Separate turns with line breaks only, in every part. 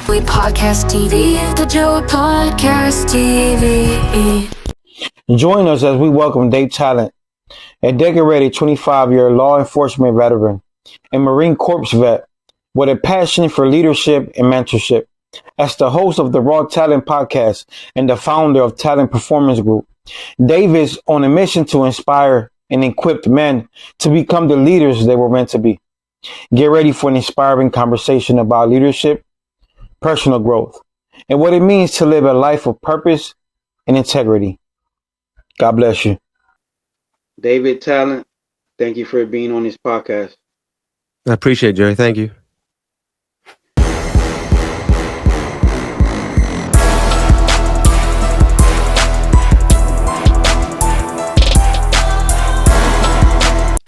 Joey Podcast TV, the Joey Podcast TV.
Join us as we welcome Dave Tallant, a decade-ready 25-year law enforcement veteran and Marine Corps vet with a passion for leadership and mentorship. As the host of the Raw Talent Podcast and the founder of Talent Performance Group, Dave is on a mission to inspire and equip men to become the leaders they were meant to be. Get ready for an inspiring conversation about leadership, personal growth, and what it means to live a life of purpose and integrity. God bless you.
David Tallant, thank you for being on this podcast.
I appreciate it, Joey. Thank you.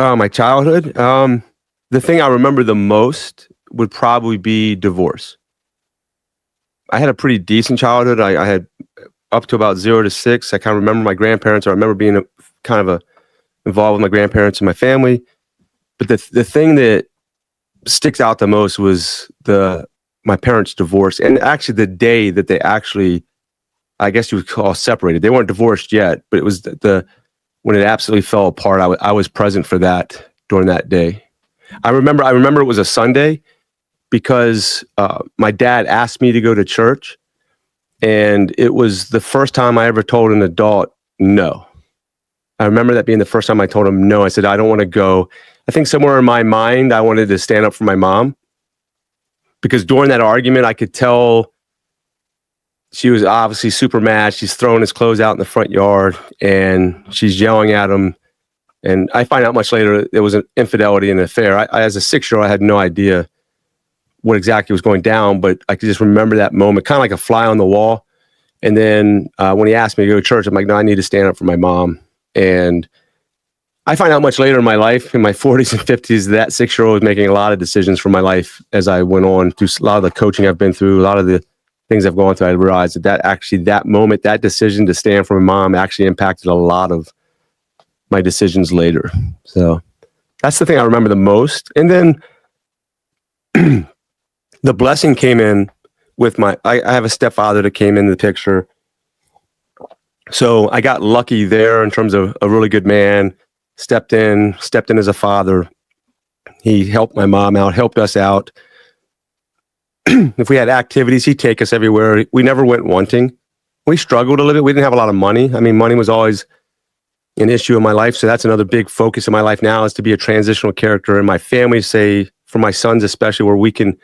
My childhood. The thing I remember the most would probably be divorce. I had a pretty decent childhood. I had up to about 0 to 6. I kind of remember my grandparents. I remember being involved with my grandparents and my family. But the thing that sticks out the most was my parents' divorce, and actually the day that they actually, I guess you would call, separated. They weren't divorced yet, but it was when it absolutely fell apart. I was present for that during that day. I remember it was a Sunday because my dad asked me to go to church, and it was the first time I ever told an adult no. I remember that being the first time I told him no. I said, I don't want to go. I think somewhere in my mind, I wanted to stand up for my mom, because during that argument, I could tell she was obviously super mad. She's throwing his clothes out in the front yard and she's yelling at him. And I find out much later it was an infidelity and an affair. I as a 6-year-old, I had no idea what exactly was going down, but I could just remember that moment, kind of like a fly on the wall. And then when he asked me to go to church, I'm like, no, I need to stand up for my mom. And I find out much later in my life, in my 40s and 50s, that 6-year-old was making a lot of decisions for my life as I went on through a lot of the coaching I've been through, a lot of the things I've gone through. I realized that moment, that decision to stand for my mom actually impacted a lot of my decisions later. So that's the thing I remember the most. And then the blessing came in with I have a stepfather that came into the picture. So I got lucky there in terms of a really good man, stepped in as a father. He helped my mom out, helped us out. If we had activities, he'd take us everywhere. We never went wanting. We struggled a little bit. We didn't have a lot of money. I mean, money was always an issue in my life. So that's another big focus in my life now, is to be a transitional character. And my family say, for my sons especially, where we can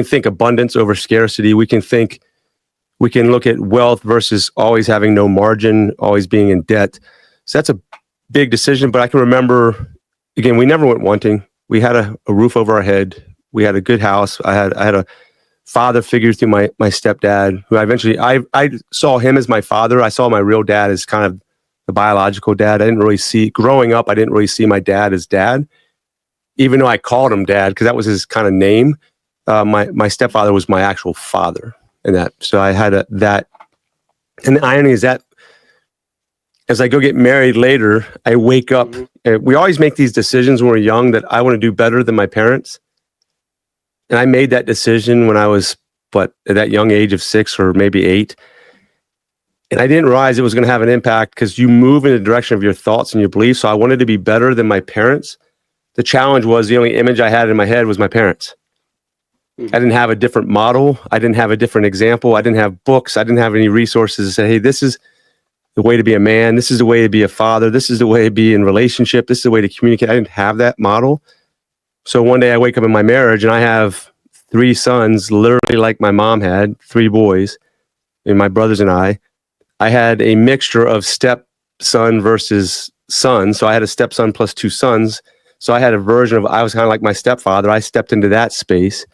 think abundance over scarcity. We can look at wealth versus always having no margin, always being in debt. So that's a big decision. But I can remember, again, we never went wanting. We had a roof over our head. We had a good house. I had a father figure through my stepdad, who I saw him as my father. I saw my real dad as kind of the biological dad. Growing up, I didn't really see my dad as dad, even though I called him dad because that was his kind of name. My stepfather was my actual father in that. So I had that. And the irony is that as I go get married later, I wake up. We always make these decisions when we're young that I want to do better than my parents. And I made that decision when I was, at that young age of 6 or maybe 8. And I didn't realize it was going to have an impact, because you move in the direction of your thoughts and your beliefs. So I wanted to be better than my parents. The challenge was the only image I had in my head was my parents. I didn't have a different model. I didn't have a different example. I didn't have books. I didn't have any resources to say, hey, this is the way to be a man. This is the way to be a father. This is the way to be in relationship. This is the way to communicate. I didn't have that model. So one day I wake up in my marriage and I have 3 sons, literally like my mom had, 3 boys, and my brothers and I. I had a mixture of stepson versus son. So I had a stepson plus 2 sons. So I had a version of, I was kind of like my stepfather. I stepped into that space.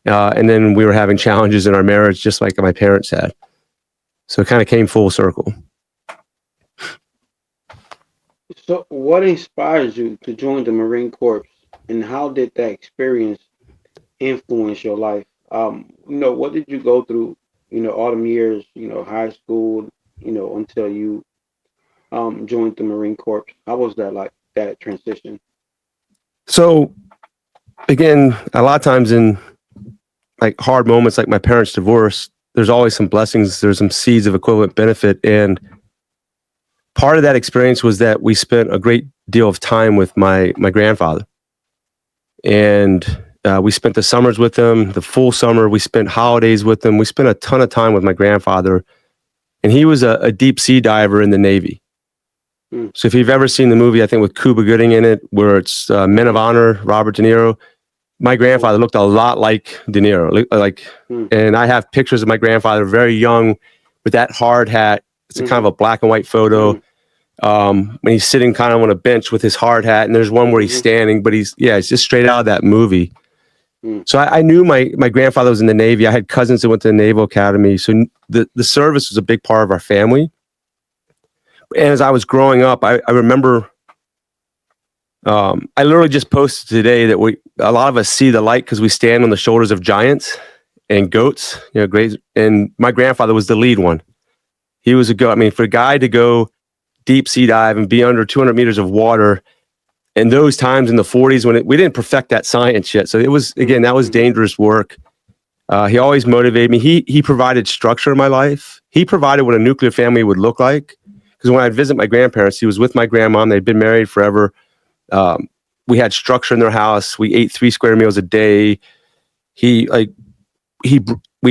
And then we were having challenges in our marriage, just like my parents had. So it kind of came full circle.
So what inspires you to join the Marine Corps, and how did that experience influence your life? What did you go through, all them years, high school, until you joined the Marine Corps? How was that, like, that transition?
So again, a lot of times in like hard moments, like my parents' divorce, there's always some blessings. There's some seeds of equivalent benefit. And part of that experience was that we spent a great deal of time with my grandfather. And we spent the summers with him, the full summer. We spent holidays with him. We spent a ton of time with my grandfather. And he was a deep sea diver in the Navy. So if you've ever seen the movie, I think with Cuba Gooding in it, where it's Men of Honor, Robert De Niro, my grandfather looked a lot like De Niro. And I have pictures of my grandfather very young with that hard hat. It's a kind of a black and white photo. When he's sitting kind of on a bench with his hard hat, and there's one where he's standing, but it's just straight out of that movie. So I knew my grandfather was in the Navy. I had cousins that went to the Naval Academy. So the service was a big part of our family. And as I was growing up, I remember, I literally just posted today that a lot of us see the light because we stand on the shoulders of giants and goats, great. And my grandfather was the lead one. He was a goat. I mean, for a guy to go deep sea dive and be under 200 meters of water, and those times in the 40s when we didn't perfect that science yet. So it was, again, that was dangerous work. He always motivated me. He provided structure in my life. He provided what a nuclear family would look like. Because when I'd visit my grandparents, he was with my grandmom. They'd been married forever. We had structure in their house. We ate 3 square meals a day. We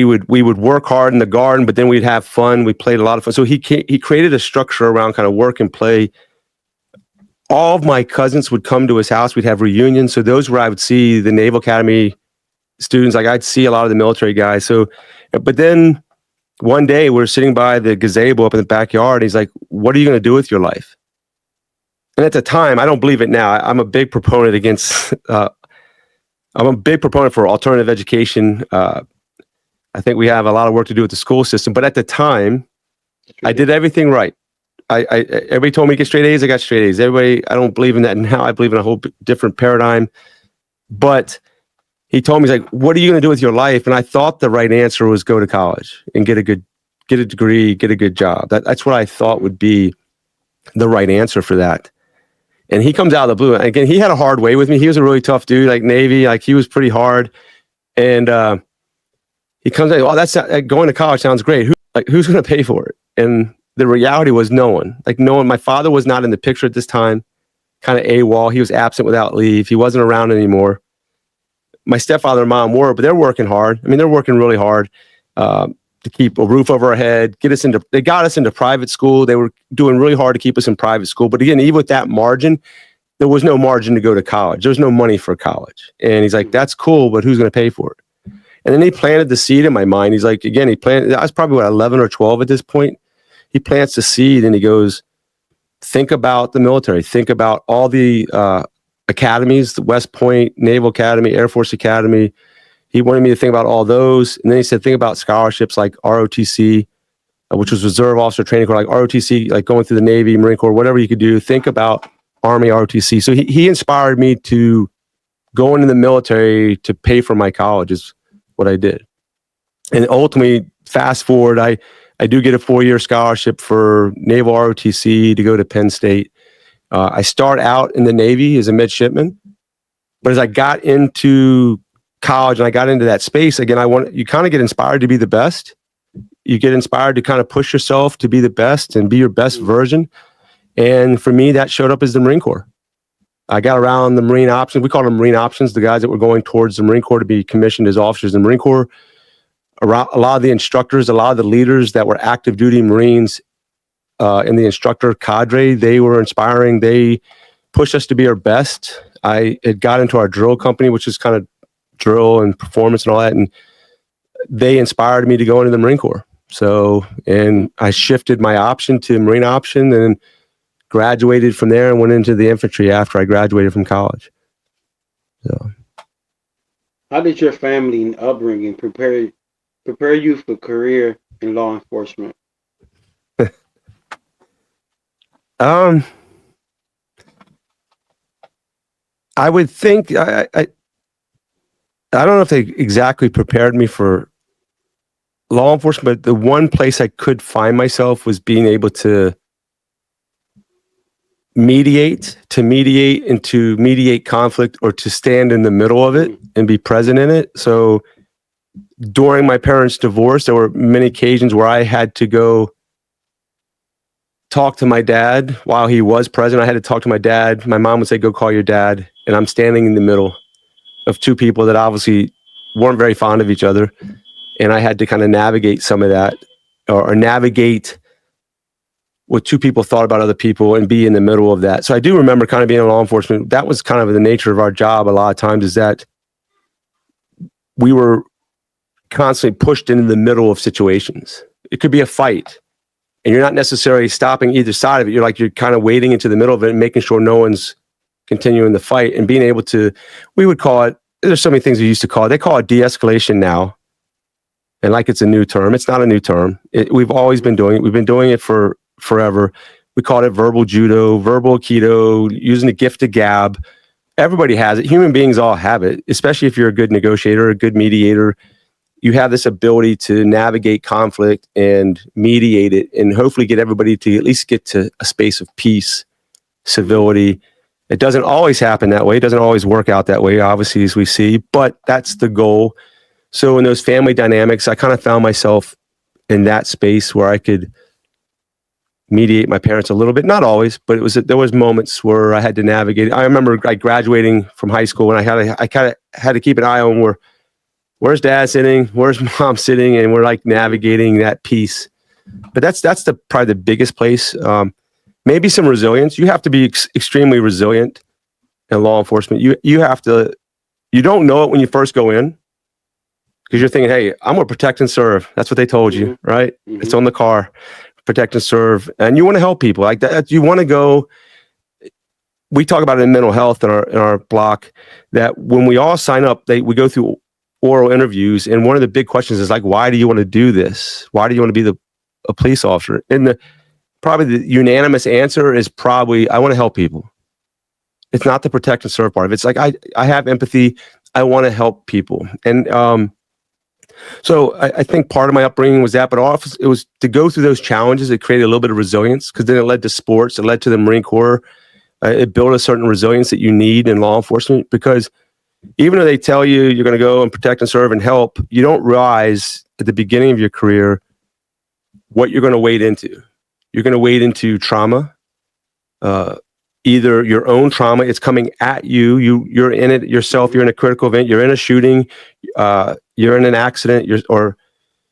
would work hard in the garden, but then we'd have fun. We played a lot of fun. So he created a structure around kind of work and play. All of my cousins would come to his house. We'd have reunions. So those where I would see the Naval Academy students. Like I'd see a lot of the military guys. So, but then one day we're sitting by the gazebo up in the backyard. He's like, "What are you going to do with your life?" And at the time, I don't believe it now. I'm a big proponent against. I'm a big proponent for alternative education. I think we have a lot of work to do with the school system. But at the time, I did everything right. Everybody told me to get straight A's. I got straight A's. Everybody, I don't believe in that now. I believe in a whole different paradigm. But he told me, he's like, "What are you going to do with your life?" And I thought the right answer was go to college and get a degree, get a good job. That's what I thought would be the right answer for that. And he comes out of the blue. Again, he had a hard way with me. He was a really tough dude, like Navy, like he was pretty hard. And he comes out, "Oh, that's going to college sounds great. Who's going to pay for it?" And the reality was no one. My father was not in the picture at this time, kind of AWOL. He was absent without leave. He wasn't around anymore. My stepfather and mom were, but they're working hard. I mean, they're working really hard to keep a roof over our head, they got us into private school. They were doing really hard to keep us in private school. But again, even with that margin, there was no margin to go to college. There was no money for college. And he's like, "That's cool, but who's going to pay for it?" And then he planted the seed in my mind. He's like, again, I was probably 11 or 12 at this point. He plants the seed and he goes, "Think about the military. Think about all the academies, the West Point, Naval Academy, Air Force Academy." He wanted me to think about all those. And then he said, "Think about scholarships like ROTC, which was Reserve Officer Training Corps, like ROTC, like going through the Navy, Marine Corps, whatever you could do. Think about Army ROTC." So he inspired me to go into the military to pay for my college is what I did. And ultimately, fast forward, I do get a 4-year scholarship for Naval ROTC to go to Penn State. I start out in the Navy as a midshipman, but as I got into college and I got into that space, again, you kind of get inspired to be the best. You get inspired to kind of push yourself to be the best and be your best version. And for me, that showed up as the Marine Corps. I got around the Marine options. We call them Marine options, the guys that were going towards the Marine Corps to be commissioned as officers in the Marine Corps. Around a lot of the instructors, a lot of the leaders that were active duty Marines in the instructor cadre, they were inspiring. They pushed us to be our best. I had got into our drill company, which is kind of drill and performance and all that, and they inspired me to go into the Marine Corps. So, and I shifted my option to Marine option and graduated from there and went into the infantry after I graduated from college. So,
How did your family and upbringing prepare you for career in law enforcement?
I would think I don't know if they exactly prepared me for law enforcement, but the one place I could find myself was being able to mediate conflict or to stand in the middle of it and be present in it. So during my parents' divorce, there were many occasions where I had to go talk to my dad while he was present. I had to talk to my dad. My mom would say, "Go call your dad," and I'm standing in the middle of two people that obviously weren't very fond of each other, and I had to kind of navigate some of that, or navigate what two people thought about other people and be in the middle of that. So I do remember kind of being in law enforcement. That was kind of the nature of our job a lot of times, is that we were constantly pushed into the middle of situations. It could be a fight, and you're not necessarily stopping either side of it. You're kind of wading into the middle of it and making sure no one's continuing the fight, and being able to, we would call it, there's so many things we used to call it. They call it de-escalation now. And like it's a new term. It's not a new term. We've always been doing it. We've been doing it for forever. We call it verbal judo, verbal aikido, using the gift of gab. Everybody has it. Human beings all have it, especially if you're a good negotiator, a good mediator. You have this ability to navigate conflict and mediate it, and hopefully get everybody to at least get to a space of peace, civility. It doesn't always happen that way. It doesn't always work out that way, obviously, as we see, but that's the goal. So in those family dynamics, I kind of found myself in that space where I could mediate my parents a little bit. Not always, but there was moments where I had to navigate. I remember like graduating from high school, and I kind of had to keep an eye on where's dad sitting, where's mom sitting, and we're like navigating that piece. But that's probably the biggest place. Maybe some resilience. You have to be extremely resilient in law enforcement. You have to. You don't know it when you first go in, because you're thinking, hey, I'm going to protect and serve. That's what they told you, right? Mm-hmm. It's on the car, protect and serve. And you want to help people like that. You want to go. We talk about it in mental health in our block, that when we all sign up, we go through oral interviews. And one of the big questions is like, why do you want to do this? Why do you want to be a police officer? And probably the unanimous answer is probably, I want to help people. It's not the protect and serve part of it. It's like, I have empathy. I want to help people. And, so I think part of my upbringing was that, but also it was to go through those challenges. It created a little bit of resilience, because then it led to sports. It led to the Marine Corps. It built a certain resilience that you need in law enforcement, because even though they tell you you're going to go and protect and serve and help, you don't realize at the beginning of your career what you're going to wade into. You're going to wade into trauma, either your own trauma. It's coming at you. You're in it yourself. You're in a critical event. You're in a shooting. You're in an accident, or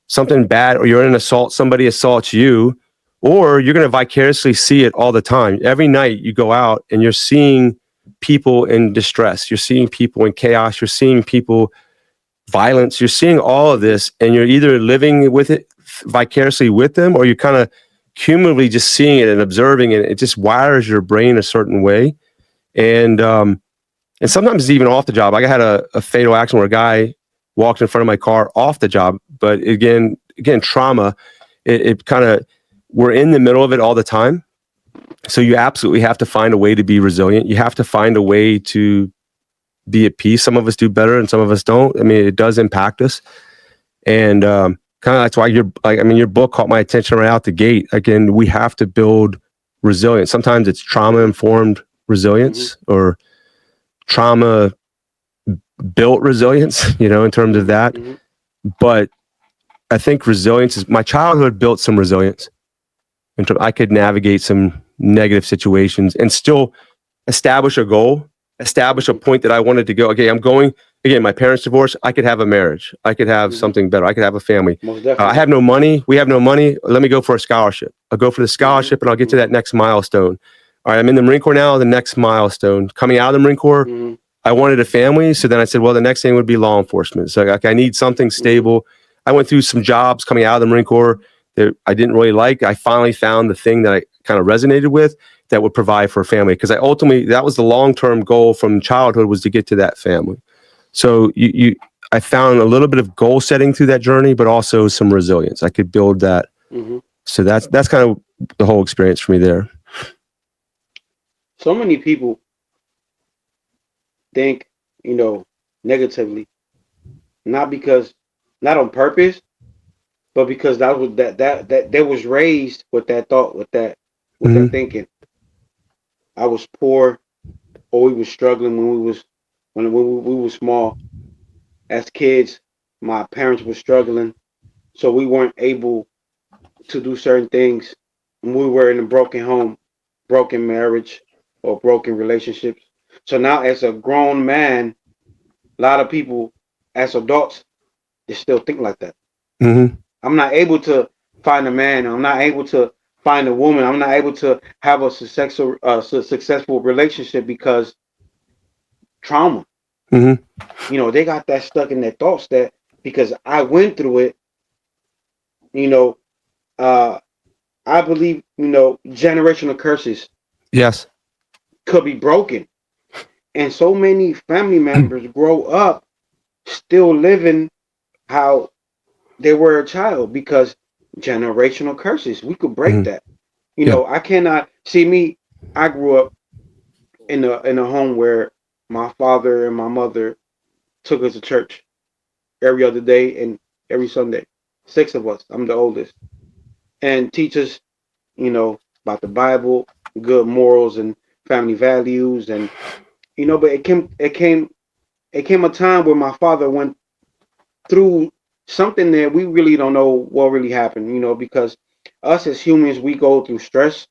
something bad, or you're in an assault. Somebody assaults you, or you're going to vicariously see it all the time. Every night you go out and you're seeing people in distress. You're seeing people in chaos. You're seeing people violence. You're seeing all of this, and you're either living with it vicariously with them, or you're kind of cumulatively just seeing it and observing it. It just wires your brain a certain way. And sometimes it's even off the job. Like I had a fatal accident where a guy walked in front of my car off the job. But again, trauma, it kind of, we're in the middle of it all the time. So you absolutely have to find a way to be resilient. You have to find a way to be at peace. Some of us do better and some of us don't. I mean, it does impact us. And kind of that's why your book caught my attention right out the gate. Again, we have to build resilience. Sometimes it's trauma-informed resilience, or trauma built resilience, in terms of that. Mm-hmm. But I think resilience is, my childhood built some resilience. I could navigate some negative situations and still establish a goal, establish a point that I wanted to go. Okay, I'm going, again, my parents divorced. I could have a marriage. I could have something better. I could have a family. I have no money. We have no money. Let me go for a scholarship. I'll go for the scholarship, and I'll get to that next milestone. All right, I'm in the Marine Corps now, the next milestone. Coming out of the Marine Corps, I wanted a family. So then I said, well, the next thing would be law enforcement. So like, I need something stable. I went through some jobs coming out of the Marine Corps that I didn't really like. I finally found the thing that I kind of resonated with that would provide for a family. Because that was the long-term goal from childhood, was to get to that family. So I found a little bit of goal setting through that journey, but also some resilience. I could build that. Mm-hmm. So that's kind of the whole experience for me there.
So many people think, negatively, not on purpose, but because that was that they was raised with that thought, with that thinking. I was poor, or we was struggling when we was small. As kids, my parents were struggling, so we weren't able to do certain things. We were in a broken home, broken marriage, or broken relationships. So now, as a grown man, a lot of people, as adults, they still think like that.
Mm-hmm.
I'm not able to find a man. I'm not able to find a woman. I'm not able to have a successful relationship because trauma.
Mm-hmm.
They got that stuck in their thoughts that because I went through it, you know, uh, I believe, generational curses
Yes.
could be broken. And so many family members grow up still living how they were a child because generational curses. We could break
Mm-hmm.
that.
Yeah.
I cannot see me. I grew up in a home where my father and my mother took us to church every other day and every Sunday. Six of us. I'm the oldest. And teach us, about the Bible, good morals and family values and but it came a time where my father went through something that we really don't know what really happened, because us as humans we go through stress.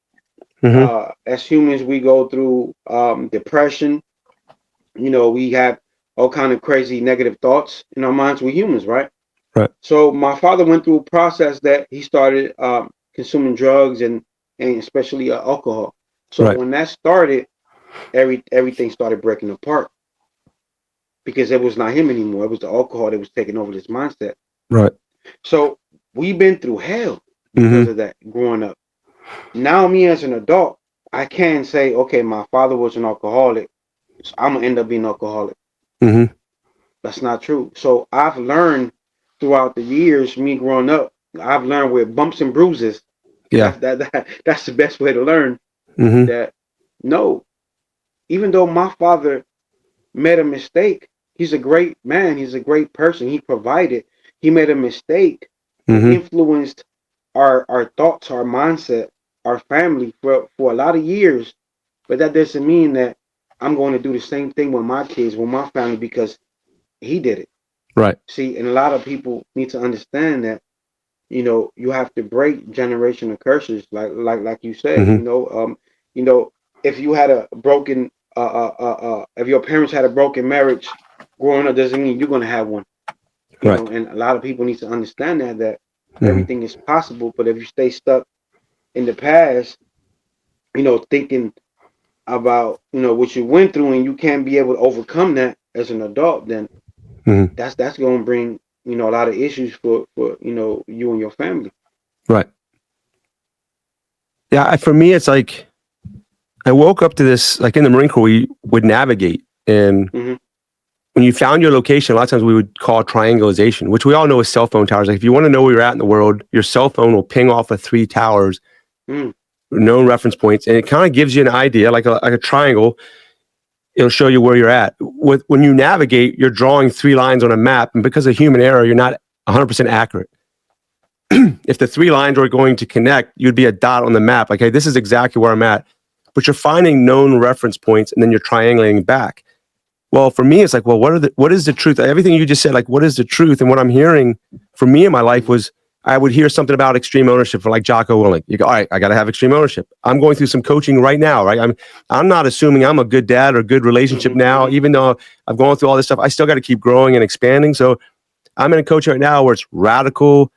Mm-hmm.
As humans we go through depression. We have all kind of crazy negative thoughts in our minds. We're humans, right?
Right.
So my father went through a process that he started consuming drugs and especially alcohol. So
Right.
when that started, everything started breaking apart because it was not him anymore. It was the alcohol that was taking over this mindset.
Right.
So we've been through hell because
Mm-hmm.
of that growing up. Now me as an adult, I can say, okay, my father was an alcoholic, so I'm gonna end up being an alcoholic.
Mm-hmm.
That's not true. So I've learned throughout the years, me growing up, I've learned with bumps and bruises.
Yeah.
That's the best way to learn
Mm-hmm.
that no, even though my father made a mistake, he's a great man, he's a great person, he provided, he made a mistake. He
Mm-hmm.
influenced our thoughts, our mindset, our family for a lot of years. But that doesn't mean that I'm going to do the same thing with my kids, with my family, because he did it.
Right.
See, and a lot of people need to understand that you have to break generational curses, like you said.
Mm-hmm.
You know, if you had a broken, if your parents had a broken marriage growing up, doesn't mean you're gonna have one.
Right.
And a lot of people need to understand that
Mm-hmm.
everything is possible. But if you stay stuck in the past, thinking about what you went through and you can't be able to overcome that as an adult, then
Mm-hmm.
that's going to bring a lot of issues for you and your family.
Right. Yeah. For me, it's like I woke up to this, like in the Marine Corps, we would navigate. And
Hmm.
when you found your location, a lot of times we would call triangulation, which we all know is cell phone towers. Like if you want to know where you're at in the world, your cell phone will ping off of 3 towers,
Mm.
known reference points. And it kind of gives you an idea, like a triangle. It'll show you where you're at. When you navigate, you're drawing 3 lines on a map. And because of human error, you're not 100% accurate. If the 3 lines were going to connect, you'd be a dot on the map. Like, hey, this is exactly where I'm at. But you're finding known reference points and then you're triangulating back. Well, for me, it's like, well, what is the truth? Everything you just said, like, what is the truth? And what I'm hearing for me in my life was I would hear something about extreme ownership for like Jocko Willink. You go, all right, I got to have extreme ownership. I'm going through some coaching right now, right? I'm not assuming I'm a good dad or good relationship now, even though I've gone through all this stuff. I still got to keep growing and expanding. So I'm in a coach right now where it's radical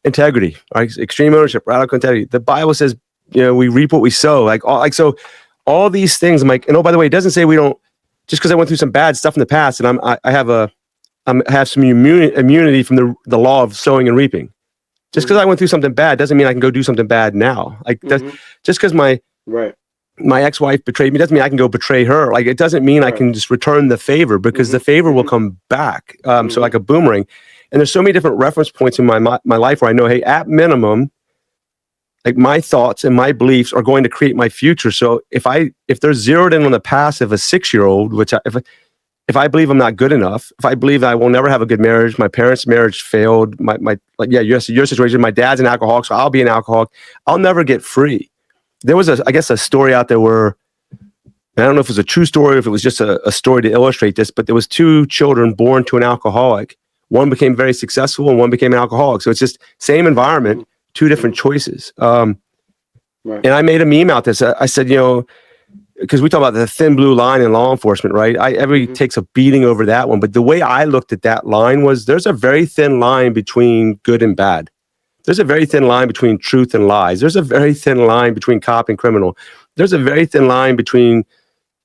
integrity, right? Extreme ownership, radical integrity. The Bible says, we reap what we sow. So all these things. I'm like, and oh, by the way, it doesn't say we don't. Just because I went through some bad stuff in the past, and I have some immunity from the law of sowing and reaping. Just because I went through something bad doesn't mean I can go do something bad now. Like just because my ex-wife betrayed me doesn't mean I can go betray her. Like it doesn't mean I can just return the favor because the favor will come back. So like a boomerang. And there's so many different reference points in my life where I know, hey, at minimum, like my thoughts and my beliefs are going to create my future. So if they're zeroed in on the past of a 6-year-old, which if I believe I'm not good enough, if I believe that I will never have a good marriage, my parents' marriage failed, your situation, my dad's an alcoholic, so I'll be an alcoholic. I'll never get free. There was a story out there where, I don't know if it was a true story or if it was just a story to illustrate this, but there was 2 children born to an alcoholic. One became very successful and one became an alcoholic. So it's just same environment, two different choices.
Right.
And I made a meme out this. I said, because we talk about the thin blue line in law enforcement, right? Everybody takes a beating over that one. But the way I looked at that line was there's a very thin line between good and bad. There's a very thin line between truth and lies. There's a very thin line between cop and criminal. There's a very thin line between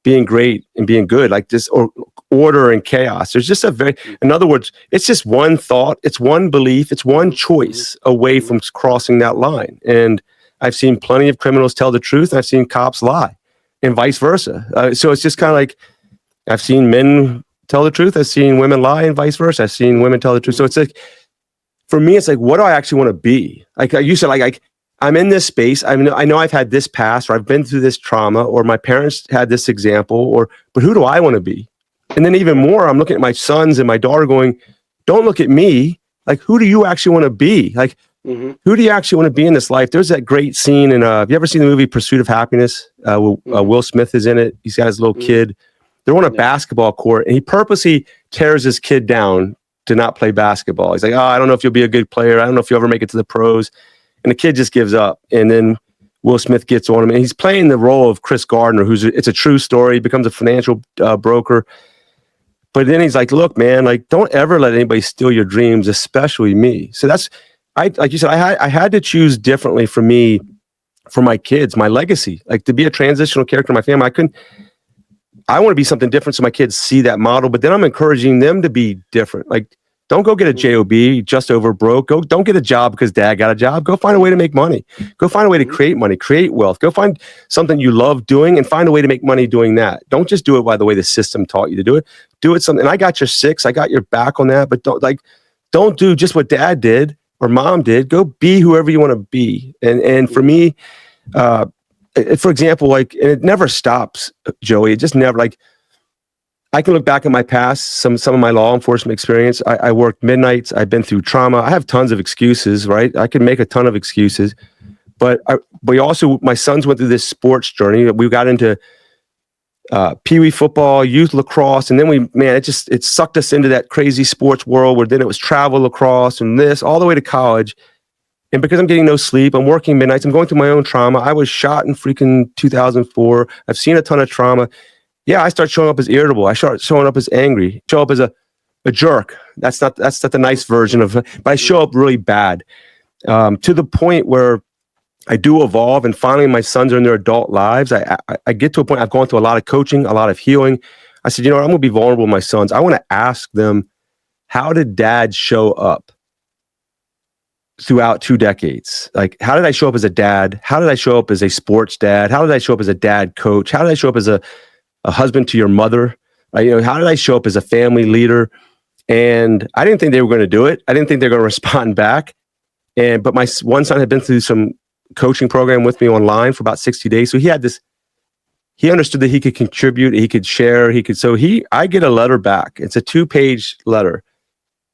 being great and being good, like this, or order and chaos. There's just in other words, it's just one thought, it's one belief, it's one choice away from crossing that line. And I've seen plenty of criminals tell the truth, and I've seen cops lie, and vice versa. So it's just kind of like, I've seen men tell the truth, I've seen women lie, and vice versa. I've seen women tell the truth. So it's like, for me, it's like, what do I actually want to be? Like you said, like I'm in this space. I know I've had this past, or I've been through this trauma, or my parents had this example, but who do I want to be? And then even more, I'm looking at my sons and my daughter going, don't look at me. Like, who do you actually want to be? Like, who do you actually want to be in this life? There's that great scene in, have you ever seen the movie Pursuit of Happiness? Will Smith is in it. He's got his little kid. They're on a basketball court, and he purposely tears his kid down to not play basketball. He's like, I don't know if you'll be a good player. I don't know if you'll ever make it to the pros. And the kid just gives up. And then Will Smith gets on him, and he's playing the role of Chris Gardner, it's a true story. He becomes a financial broker. But then he's like, look, man, like, don't ever let anybody steal your dreams, especially me. So that's, like you said, I had to choose differently for me, for my kids, my legacy, like to be a transitional character in my family. I want to be something different so my kids see that model, but then I'm encouraging them to be different. Like, don't go get a job just over broke. Don't get a job because dad got a job. Go find a way to make money. Go find a way to create money, create wealth. Go find something you love doing and find a way to make money doing that. Don't just do it by the way the system taught you to do it. Do it something. And I got your six. I got your back on that. But don't do just what dad did or mom did. Go be whoever you want to be. And for me, for example, like, and it never stops, Joey. It just never, like, I can look back at my past, some of my law enforcement experience. I worked midnights. I've been through trauma. I have tons of excuses, right? I can make a ton of excuses, but my sons went through this sports journey. We got into Pee Wee football, youth lacrosse, and then it sucked us into that crazy sports world where then it was travel lacrosse and this all the way to college. And because I'm getting no sleep, I'm working midnights, I'm going through my own trauma. I was shot in freaking 2004. I've seen a ton of trauma. Yeah, I start showing up as irritable. I start showing up as angry. Show up as a jerk. That's not the nice version of it. But I show up really bad to the point where I do evolve. And finally, my sons are in their adult lives. I get to a point. I've gone through a lot of coaching, a lot of healing. I said, I'm going to be vulnerable with my sons. I want to ask them, how did dad show up throughout 2 decades? Like, how did I show up as a dad? How did I show up as a sports dad? How did I show up as a dad coach? How did I show up as a husband to your mother? Right? How did I show up as a family leader? And I didn't think they were going to do it. I didn't think they were going to respond back. But my one son had been through some coaching program with me online for about 60 days. So he understood that he could contribute, he could share, I get a letter back. It's a 2-page letter.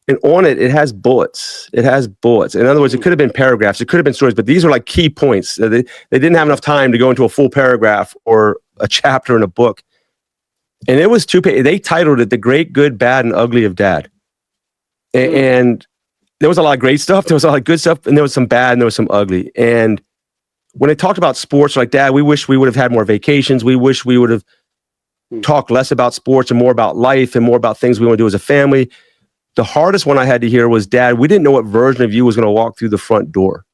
And on it has bullets. In other words, it could have been paragraphs, it could have been stories, but these are like key points. They didn't have enough time to go into a full paragraph or a chapter in a book. And it was 2 pages. They titled it The Great, Good, Bad, and Ugly of Dad. And there was a lot of great stuff. There was a lot of good stuff. And there was some bad and there was some ugly. And when they talked about sports, like, Dad, we wish we would have had more vacations. We wish we would have talked less about sports and more about life and more about things we want to do as a family. The hardest one I had to hear was, Dad, we didn't know what version of you was going to walk through the front door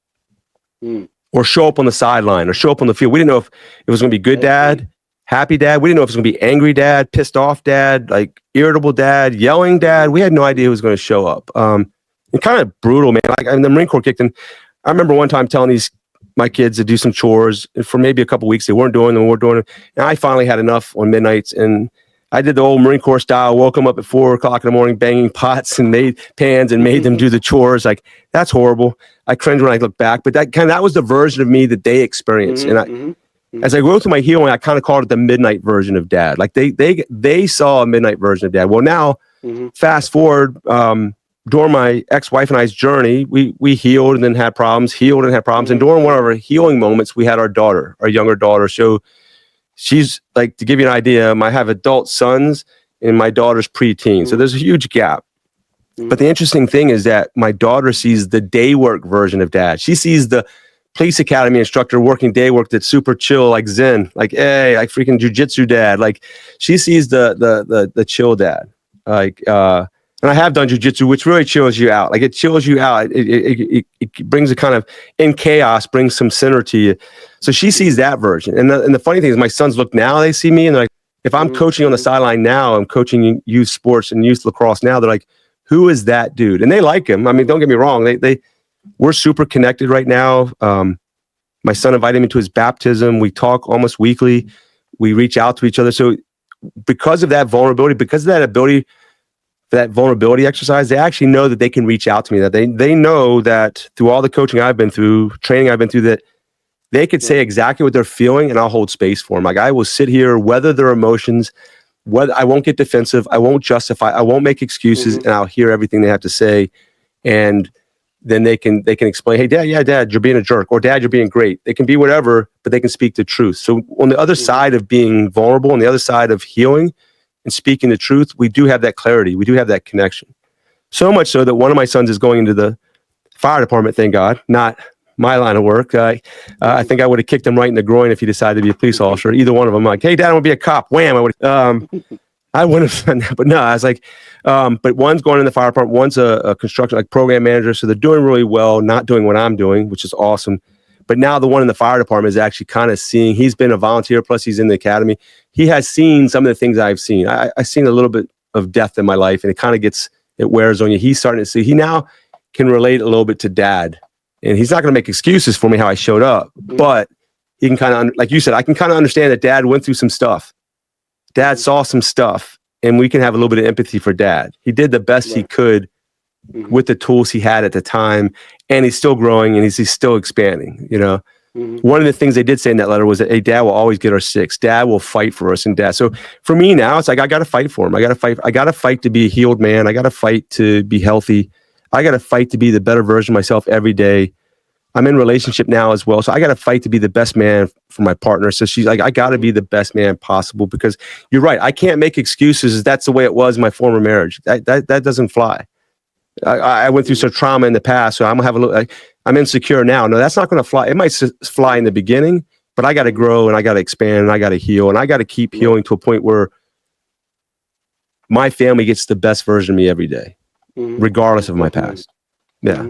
or show up on the sideline or show up on the field. We didn't know if it was going to be good dad, happy dad. We didn't know if it was going to be angry dad, pissed off dad, like irritable dad, yelling dad. We had no idea who was going to show up. And kind of brutal, man. Like, the Marine Corps kicked in. I remember one time telling my kids to do some chores, and for maybe a couple of weeks they weren't doing them. We weren't doing them. And I finally had enough on midnights, and I did the old Marine Corps style. Woke them up at 4 o'clock in the morning, banging pots and made pans and made them do the chores. Like, that's horrible. I cringe when I look back, but that was the version of me that they experienced. As I go through my healing, I kind of called it the midnight version of dad. Like, they saw a midnight version of dad. Well, now fast forward, during my ex-wife and I's journey, we healed and then had problems, And during one of our healing moments, we had our younger daughter. So she's, like, to give you an idea, I have adult sons and my daughter's preteen. So there's a huge gap. But the interesting thing is that my daughter sees the day work version of dad. She sees the police academy instructor working day work that's super chill, like Zen, like, hey, like freaking jujitsu dad. Like she sees the chill dad. Like, and I have done jujitsu, which really chills you out. Like it chills you out. It brings a kind of, in chaos, brings some center to you. So she sees that version. And the funny thing is my sons look now, they see me and they're like, if I'm coaching on the sideline now, I'm coaching youth sports and youth lacrosse now, they're like, who is that dude? And they like him. I mean, don't get me wrong. We're super connected right now. My son invited me to his baptism. We talk almost weekly. We reach out to each other. So because of that vulnerability, because of that ability, that vulnerability exercise, they actually know that they can reach out to me, that they know that through all the coaching I've been through, training I've been through, that they could say exactly what they're feeling and I'll hold space for them. Like I will sit here, weather their emotions, I won't get defensive. I won't justify. I won't make excuses, and I'll hear everything they have to say. And then they can explain, hey, dad, you're being a jerk, or dad, you're being great. They can be whatever, but they can speak the truth. So on the other side of being vulnerable, on the other side of healing and speaking the truth, we do have that clarity. We do have that connection. So much so that one of my sons is going into the fire department, thank God, not my line of work. I think I would have kicked him right in the groin if he decided to be a police officer. Either one of them, like, hey, dad, I want to be a cop. Wham! I wouldn't have done that. But no, I was like, but one's going in the fire department, one's a construction, like program manager. So they're doing really well, not doing what I'm doing, which is awesome. But now the one in the fire department is actually kind of seeing, he's been a volunteer, plus he's in the academy. He has seen some of the things I've seen. I've seen a little bit of death in my life, and it kind of it wears on you. He's starting to see, he now can relate a little bit to dad. And he's not going to make excuses for me how I showed up, but he can kind of, like you said, I can kind of understand that dad went through some stuff. Dad saw some stuff, and we can have a little bit of empathy for dad. He did the best he could with the tools he had at the time, and he's still growing and he's still expanding. You know, one of the things they did say in that letter was that, hey, dad will always get our six. Dad will fight for us, and dad. So for me now, it's like I got to fight for him. I got to fight to be a healed man. I got to fight to be healthy. I got to fight to be the better version of myself every day. I'm in a relationship now as well. So I got to fight to be the best man for my partner. So she's like, I got to be the best man possible, because you're right. I can't make excuses. That's the way it was in my former marriage. That doesn't fly. I went through some trauma in the past. So I'm going to have I'm insecure now. No, that's not going to fly. It might fly in the beginning, but I got to grow and I got to expand and I got to heal and I got to keep healing to a point where my family gets the best version of me every day, regardless of my past. Yeah.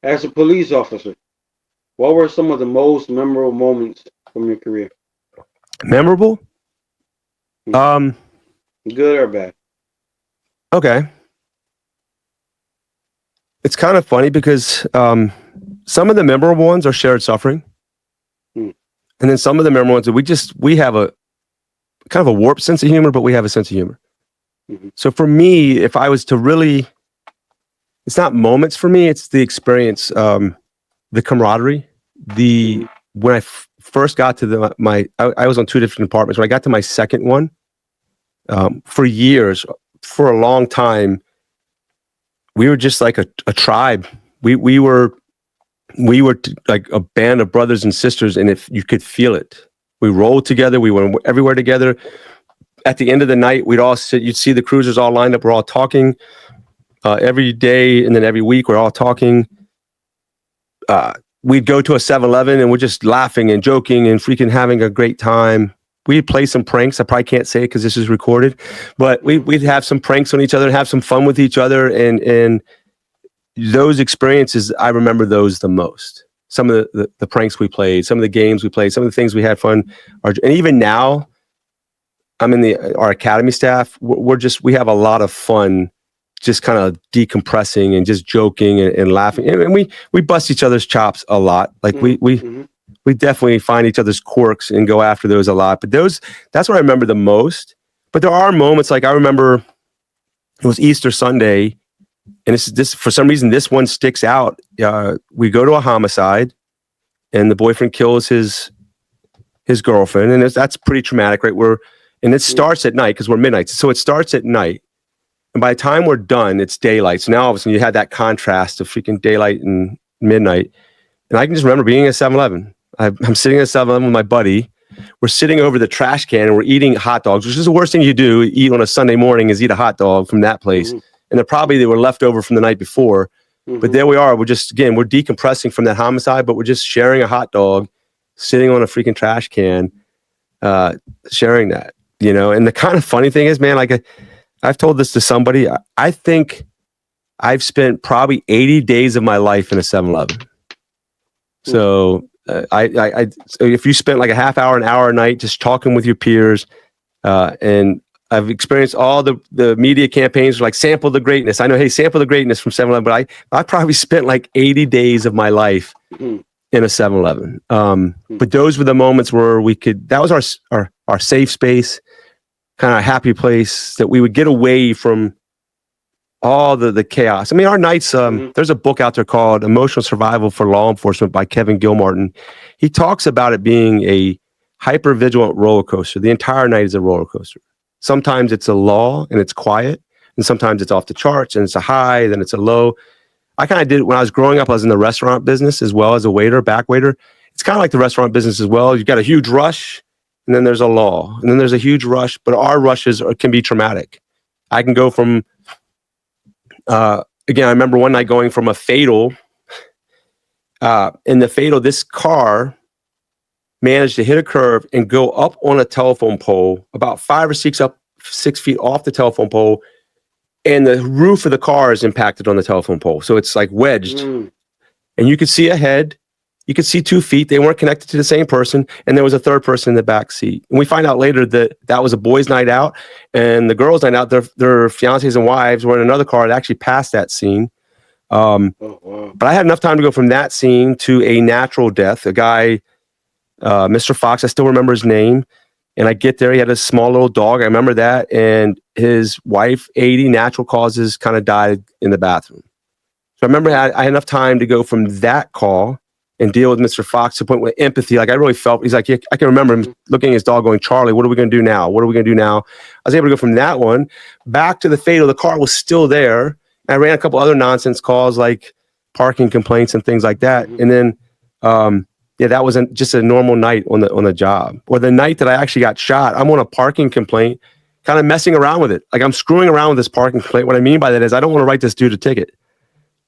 As a police officer, what were some of the most memorable moments from your career?
Memorable?
Good or bad?
Okay. It's kind of funny because some of the memorable ones are shared suffering. And then some of the memorable ones that we have a kind of a warped sense of humor, but we have a sense of humor. So for me, if I was to really, it's not moments for me, it's the experience, the camaraderie, when I first got to I was on two different departments. When I got to my second one, for years, for a long time, we were just like a tribe. We were like a band of brothers and sisters, and if you could feel it, we rolled together. We went everywhere together. At the end of the night, we'd all sit. You'd see the cruisers all lined up. We're all talking every day, and then every week we're all talking. We'd go to a 7-Eleven, and we're just laughing and joking and freaking having a great time. We'd play some pranks. I probably can't say it because this is recorded, but we'd have some pranks on each other and have some fun with each other. And those experiences, I remember those the most. Some of the pranks we played, some of the games we played, some of the things we had fun. And even now, I'm in our academy staff. We have a lot of fun, just kind of decompressing and just joking and laughing. And we bust each other's chops a lot. Like we definitely find each other's quirks and go after those a lot. But that's what I remember the most. But there are moments, like I remember it was Easter Sunday, and this for some reason this one sticks out. We go to a homicide, and the boyfriend kills his girlfriend, and that's pretty traumatic, right? And it starts at night because we're midnight, so it starts at night, and by the time we're done, it's daylight. So now all of a sudden you had that contrast of freaking daylight and midnight, and I can just remember being at 7-Eleven. I'm sitting at 7-Eleven with my buddy, we're sitting over the trash can and we're eating hot dogs, which is the worst thing you do eat on a Sunday morning is eat a hot dog from that place. And they were left over from the night before. But there we are. We're just, again, we're decompressing from that homicide, but we're just sharing a hot dog, sitting on a freaking trash can, sharing that, you know. And the kind of funny thing is, man, like I've told this to somebody, I think I've spent probably 80 days of my life in a 7-Eleven. So so if you spent like a half hour, an hour a night just talking with your peers, and I've experienced all the media campaigns like sample the greatness. I know, hey, sample the greatness from 7-Eleven, but I probably spent like 80 days of my life in a 7-Eleven. But those were the moments where that was our safe space, kind of a happy place that we would get away from all the chaos. I mean, our nights, there's a book out there called Emotional Survival for Law Enforcement by Kevin Gilmartin. He talks about it being a hyper-vigilant roller coaster. The entire night is a roller coaster. Sometimes it's a lull and it's quiet, and sometimes it's off the charts and it's a high, then it's a low. I kind of did when I was growing up. I was in the restaurant business as well as a waiter, back waiter. It's kind of like the restaurant business as well. You've got a huge rush, and then there's a lull, and then there's a huge rush. But our rushes can be traumatic. I can go from, again, I remember one night going from a fatal. In the fatal, this car managed to hit a curve and go up on a telephone pole about 5 or 6 feet off the telephone pole, and the roof of the car is impacted on the telephone pole, so it's like wedged. And you could see ahead, you could see 2 feet. They weren't connected to the same person, and there was a third person in the back seat. And we find out later that was a boys' night out, and the girls' night out, their fiancés and wives were in another car that actually passed that scene. But I had enough time to go from that scene to a natural death. A guy, Mr. Fox, I still remember his name. And I get there, he had a small little dog. I remember that. And his wife, 80, natural causes, kind of died in the bathroom. So I remember I had enough time to go from that call and deal with Mr. Fox to the point with empathy. Like I really felt, he's like, yeah, I can remember him looking at his dog going, Charlie, what are we going to do now? What are we going to do now? I was able to go from that one back to the fatal. The car was still there. And I ran a couple other nonsense calls like parking complaints and things like that. And then, yeah, that wasn't just a normal night on the job. Or the night that I actually got shot, I'm on a parking complaint, kind of messing around with it. Like I'm screwing around with this parking complaint. What I mean by that is I don't want to write this dude a ticket.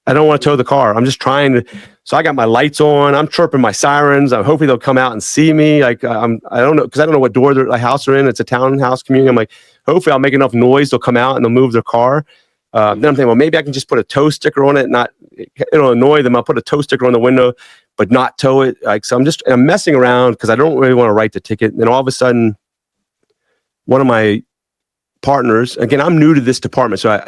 I don't want to tow the car. I'm just trying to. So I got my lights on. I'm chirping my sirens. I'm hoping they'll come out and see me. Like I don't know, because I don't know what door the house they're in. It's a townhouse community. I'm like, hopefully I'll make enough noise. They'll come out and they'll move their car. Then I'm thinking, well, maybe I can just put a tow sticker on it. It'll annoy them. I'll put a tow sticker on the window, but not tow it. Like, so I'm messing around because I don't really want to write the ticket. And then all of a sudden, one of my partners, again, I'm new to this department. So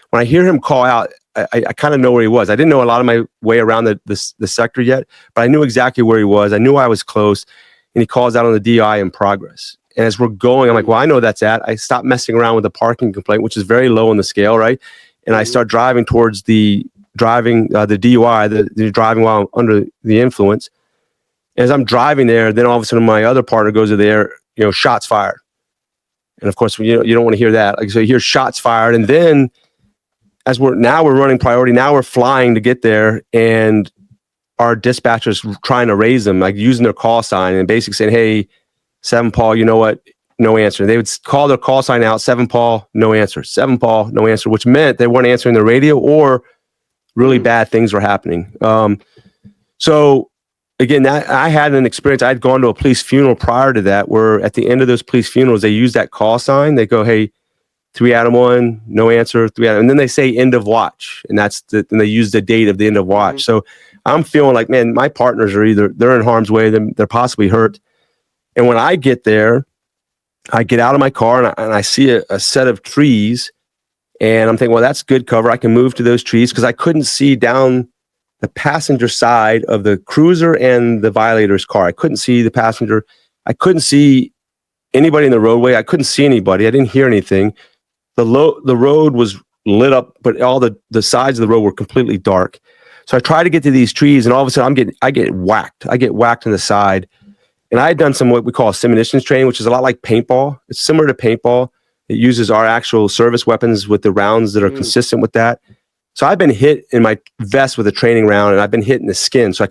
when I hear him call out, I kind of know where he was. I didn't know a lot of my way around the sector yet, but I knew exactly where he was. I knew I was close, and he calls out on the DI in progress. And as we're going, I'm like, well, I know that's at. I stopped messing around with the parking complaint, which is very low on the scale, right? And I start driving towards the DUI, the driving while under the influence. As I'm driving there, then all of a sudden my other partner goes to there, shots fired. And of course, you don't want to hear that. Like, so you hear shots fired, and then as we're running priority, now we're flying to get there, and our dispatcher's trying to raise them, like using their call sign and basically saying, hey, 7 Paul, you know what? No answer. They would call their call sign out, 7 Paul, no answer. 7 Paul, no answer, which meant they weren't answering the radio or really bad things were happening. So again, that I had an experience. I'd gone to a police funeral prior to that, where at the end of those police funerals, they use that call sign. They go, hey, 3 out of 1, no answer, 3 out of, and then they say end of watch. And and they use the date of the end of watch. So I'm feeling like, man, my partners are they're in harm's way, they're possibly hurt. And when I get there, I get out of my car and I see a set of trees, and I'm thinking, well, that's good cover. I can move to those trees because I couldn't see down the passenger side of the cruiser and the violator's car. I couldn't see the passenger. I couldn't see anybody in the roadway. I couldn't see anybody. I didn't hear anything. The road was lit up, but all the sides of the road were completely dark. So I try to get to these trees, and all of a sudden I get whacked. I get whacked in the side. And I had done some what we call simulations training, which is a lot like paintball. It's similar to paintball. It uses our actual service weapons with the rounds that are consistent with that. So I've been hit in my vest with a training round, and I've been hit in the skin. So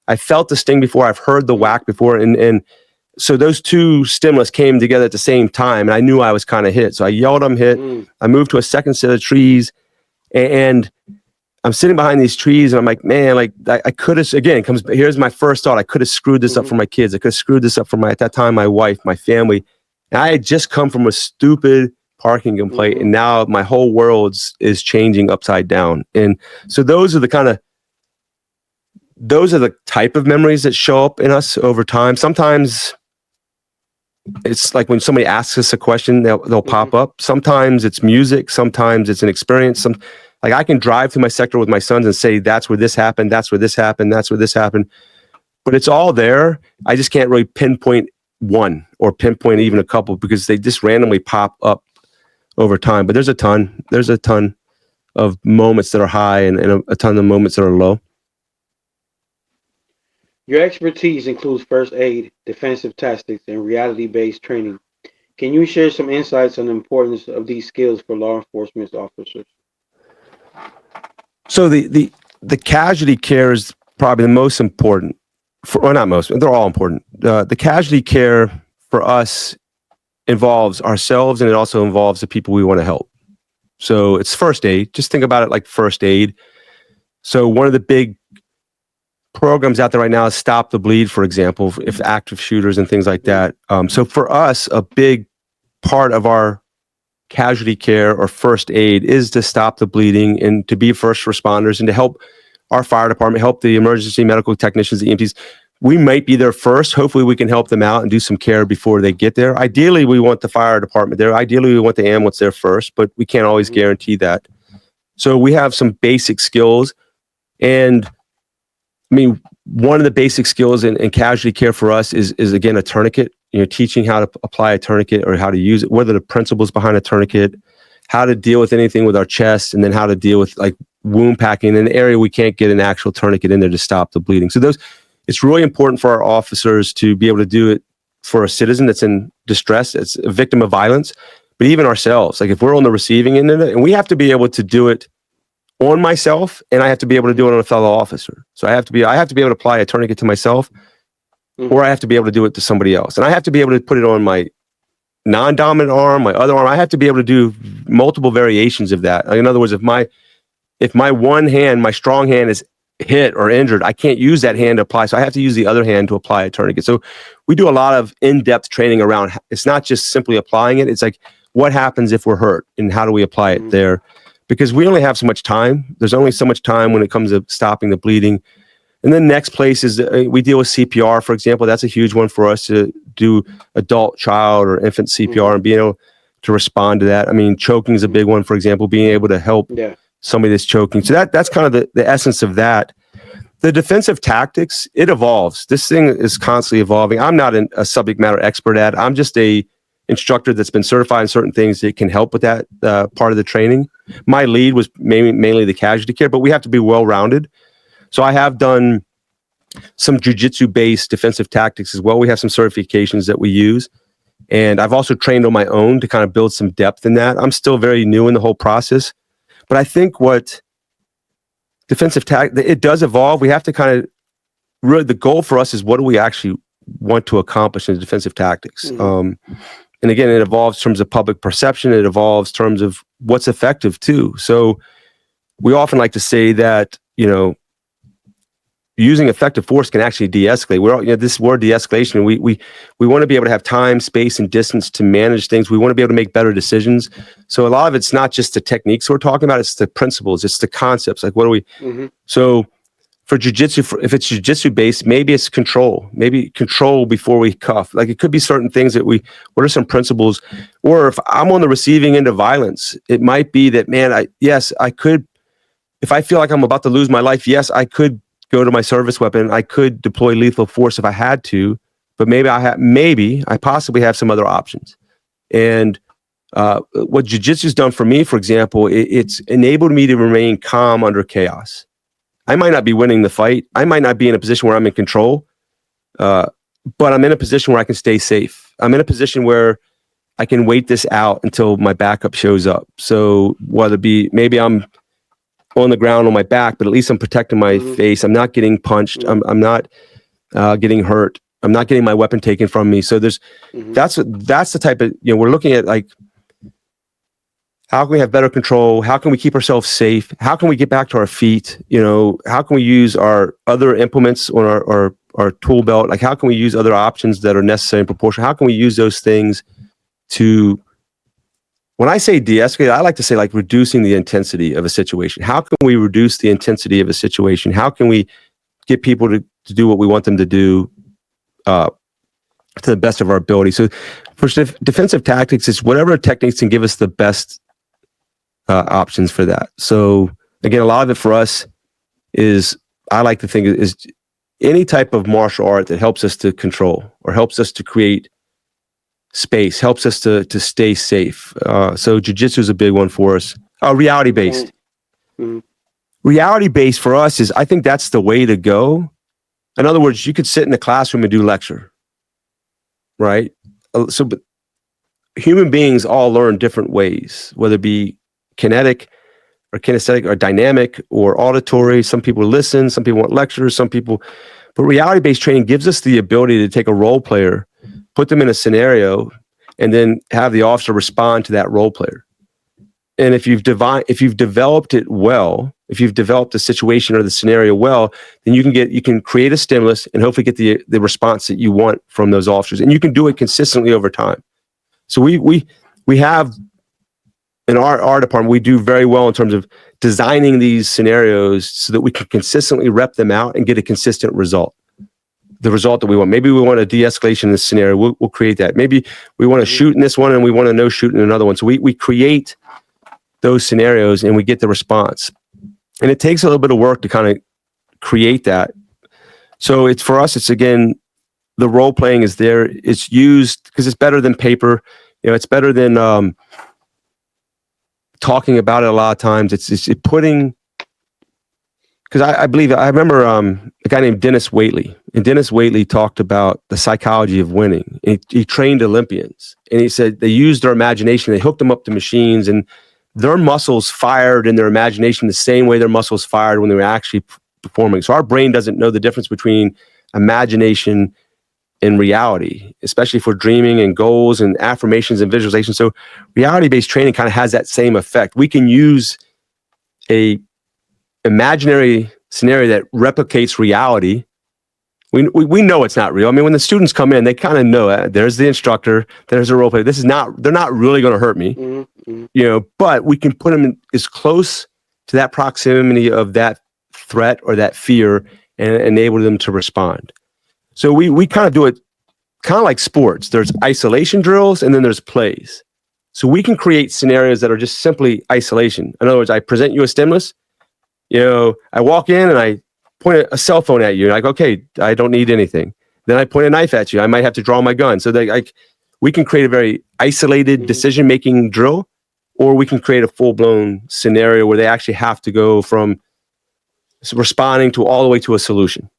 I felt the sting before. I've heard the whack before. And so those two stimulus came together at the same time, and I knew I was kind of hit. So I yelled, I'm hit. I moved to a second set of trees, and I'm sitting behind these trees, and I'm like, man, like I could have, again, here's my first thought. I could have screwed this up for my kids. I could have screwed this up for at that time, my wife, my family. And I had just come from a stupid parking complaint, and now my whole world is changing upside down. And so those are the type of memories that show up in us over time. Sometimes it's like when somebody asks us a question, they'll pop up. Sometimes it's music. Sometimes it's an experience. Like I can drive through my sector with my sons and say, that's where this happened. That's where this happened. That's where this happened. But it's all there. I just can't really pinpoint one or pinpoint even a couple because they just randomly pop up over time. But there's a ton of moments that are high and a ton of moments that are low.
Your expertise includes first aid, defensive tactics, and reality-based training. Can you share some insights on the importance of these skills for law enforcement officers?
So the casualty care is probably the most important. Not most, they're all important. The casualty care for us involves ourselves, and it also involves the people we want to help. So it's first aid. Just think about it like first aid. So one of the big programs out there right now is Stop the Bleed, for example, if active shooters and things like that. So for us, a big part of our casualty care or first aid is to stop the bleeding and to be first responders and to help our fire department, help the emergency medical technicians, the EMTs. We might be there first. Hopefully we can help them out and do some care before they get there. Ideally, we want the fire department there. Ideally, we want the ambulance there first, but we can't always guarantee that. So we have some basic skills. And I mean, one of the basic skills in casualty care for us is again, a tourniquet, teaching how to apply a tourniquet or how to use it, what are the principles behind a tourniquet, how to deal with anything with our chest, and then how to deal with like wound packing in an area we can't get an actual tourniquet in there to stop the bleeding. So it's really important for our officers to be able to do it for a citizen that's in distress, that's a victim of violence, but even ourselves, like if we're on the receiving end of it, and we have to be able to do it on myself, and I have to be able to do it on a fellow officer. So I have to be able to apply a tourniquet to myself, or I have to be able to do it to somebody else. And I have to be able to put it on my non-dominant arm, my other arm. I have to be able to do multiple variations of that. In other words, if my one hand, my strong hand is hit or injured, I can't use that hand to apply. So I have to use the other hand to apply a tourniquet. So we do a lot of in-depth training around, it's not just simply applying it. It's like, what happens if we're hurt and how do we apply it there? Because we only have so much time. There's only so much time when it comes to stopping the bleeding. And then next place is we deal with CPR, for example. That's a huge one for us to do adult, child, or infant CPR and being able to respond to that. I mean, choking is a big one, for example, being able to help somebody that's choking. So that's kind of the essence of that. The defensive tactics, it evolves. This thing is constantly evolving. I'm not a subject matter expert at it. I'm just a instructor that's been certified in certain things that can help with that part of the training. My lead was mainly the casualty care, but we have to be well-rounded. So I have done some jiu-jitsu-based defensive tactics as well. We have some certifications that we use. And I've also trained on my own to kind of build some depth in that. I'm still very new in the whole process. But I think what defensive tactics, it does evolve. We have to kind of, really the goal for us is what do we actually want to accomplish in defensive tactics? And again, it evolves in terms of public perception. It evolves in terms of what's effective too. So we often like to say that, using effective force can actually de-escalate. We're all, this word de-escalation, we want to be able to have time, space, and distance to manage things. We want to be able to make better decisions. So a lot of it's not just the techniques we're talking about, it's the principles, it's the concepts. Like what do we, so for jiu-jitsu, if it's jiu-jitsu based, maybe it's control, maybe control before we cuff. Like it could be certain things that what are some principles? Or if I'm on the receiving end of violence, it might be that, man, I could, if I feel like I'm about to lose my life, yes, I could go to my service weapon. I could deploy lethal force if I had to, but maybe I possibly have some other options. And what jiu-jitsu's done for me, for example, it's enabled me to remain calm under chaos. I might not be winning the fight. I might not be in a position where I'm in control, but I'm in a position where I can stay safe. I'm in a position where I can wait this out until my backup shows up. So whether it be, maybe I'm on the ground on my back, but at least I'm protecting my face. I'm not getting punched. I'm not getting hurt. I'm not getting my weapon taken from me. So that's the type of, we're looking at like, how can we have better control? How can we keep ourselves safe? How can we get back to our feet? How can we use our other implements on our tool belt? Like, how can we use other options that are necessary and proportional? How can we use those things to, when I say de-escalate, I like to say like reducing the intensity of a situation. How can we reduce the intensity of a situation? How can we get people to do what we want them to do to the best of our ability? So for defensive tactics, it's whatever techniques can give us the best options for that. So again, a lot of it for us is, I like to think, is any type of martial art that helps us to control or helps us to create space, helps us to stay safe. So jiu-jitsu is a big one for us. Reality-based.
Mm-hmm.
Reality-based for us is, I think that's the way to go. In other words, you could sit in a classroom and do lecture, right? But human beings all learn different ways, whether it be kinetic or kinesthetic or dynamic or auditory. Some people listen, some people want lectures, but reality-based training gives us the ability to take a role player, put them in a scenario, and then have the officer respond to that role player. And if you've developed it well, if you've developed the situation or the scenario well, then you can create a stimulus and hopefully get the response that you want from those officers. And you can do it consistently over time. So we have, in our department, we do very well in terms of designing these scenarios so that we can consistently rep them out and get a consistent result. The result that we want. Maybe we want a de-escalation in this scenario. We'll create that. Maybe we want to shoot in this one and we want to no shoot in another one. So we create those scenarios and we get the response. And it takes a little bit of work to kind of create that. So it's, for us, it's, again, the role playing is there. It's used because it's better than paper. It's better than talking about it a lot of times. It's putting, because I remember a guy named Dennis Waitley, and Dennis Waitley talked about the psychology of winning. He trained Olympians, and he said they used their imagination. They hooked them up to machines, and their muscles fired in their imagination the same way their muscles fired when they were actually performing. So our brain doesn't know the difference between imagination and reality, especially for dreaming and goals and affirmations and visualization. So reality-based training kind of has that same effect. We can use a imaginary scenario that replicates reality. We know it's not real. I mean, when the students come in, they kind of know it. There's the instructor, there's a role play. They're not really going to hurt me, but we can put them as close to that proximity of that threat or that fear and enable them to respond. So we kind of do it kind of like sports. There's isolation drills and then there's plays. So we can create scenarios that are just simply isolation. In other words, I present you a stimulus. I walk in and I point a cell phone at you. Like, okay, I don't need anything. Then I point a knife at you. I might have to draw my gun. So we can create a very isolated decision-making drill, or we can create a full-blown scenario where they actually have to go from responding to all the way to a solution.